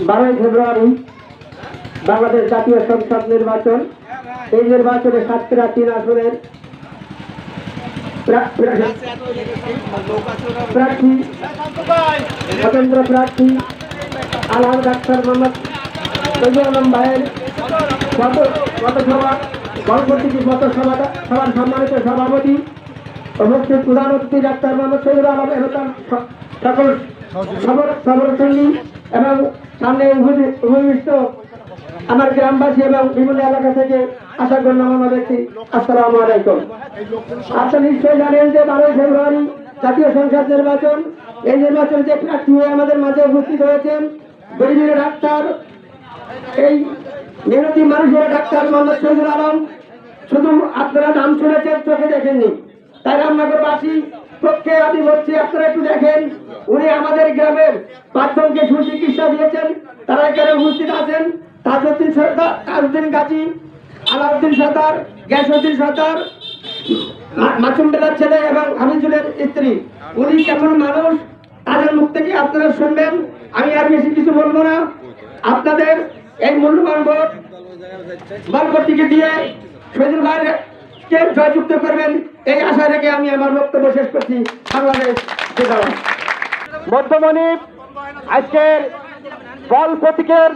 12 ফেব্রুয়ারি বাংলাদেশ জাতীয় সংসদ নির্বাচন। এই নির্বাচনে সাতক্ষীরা 3 আসনের প্রার্থী স্বতন্ত্র প্রার্থী আলহাজ ডাক্তার মোহাম্মদ তৈয়ব আলম ভাইয়ের সভার সম্মানিত সভাপতি উপস্থিত প্রধান অতিথি ডাক্তার মোহাম্মদ তৈয়ব আলম এবং সকল সঙ্গী এবং সামনে উপবিষ্ট আমার গ্রামবাসী এবং বিভিন্ন এলাকা থেকে আশা গণ্যমান্য ব্যক্তি, আসসালামু আলাইকুম। আপনারা নিশ্চয়ই জানেন যে 12 ফেব্রুয়ারি জাতীয় সংসদ নির্বাচন। এই নির্বাচনে যে প্রার্থী হয়ে আমাদের মাঝে উপস্থিত হয়েছেন গরিবের ডাক্তার, এই মেহনতি মানুষের ডাক্তার মোহাম্মদ তৈয়ব আলম। শুধু আপনারা নাম শুনেছেন, চোখে দেখেননি। তাই রামনগরবাসী পক্ষে আমি বলছি, আপনারা একটু দেখেন। উনি আমাদের গ্রামের 5 জনকে সুচিকিৎসা দিয়েছেন। তারা এখানে উপস্থিত আছেন। তাজউদ্দিন সরকার, তাজউদ্দিন গাজী, আলাউদ্দিন সরকার, গ্যাসউদ্দিন সরকার, মাসুম বেলার ছেলে এবং হামিদুলের স্ত্রী। উনি কেমন মানুষ তাদের মুখ থেকে আপনারা শুনবেন। আমি আর বেশি কিছু বলবো না। আপনাদের এই মূল্যবান ভোট বালকটিকে দিয়ে শহীদুল ভাইকে জয়যুক্ত করবেন, এই আশা রেখে আমি আমার বক্তব্য শেষ করছি। বাংলাদেশ জিন্দাবাদ। মধ্যমণি আজকের বল প্রতীকের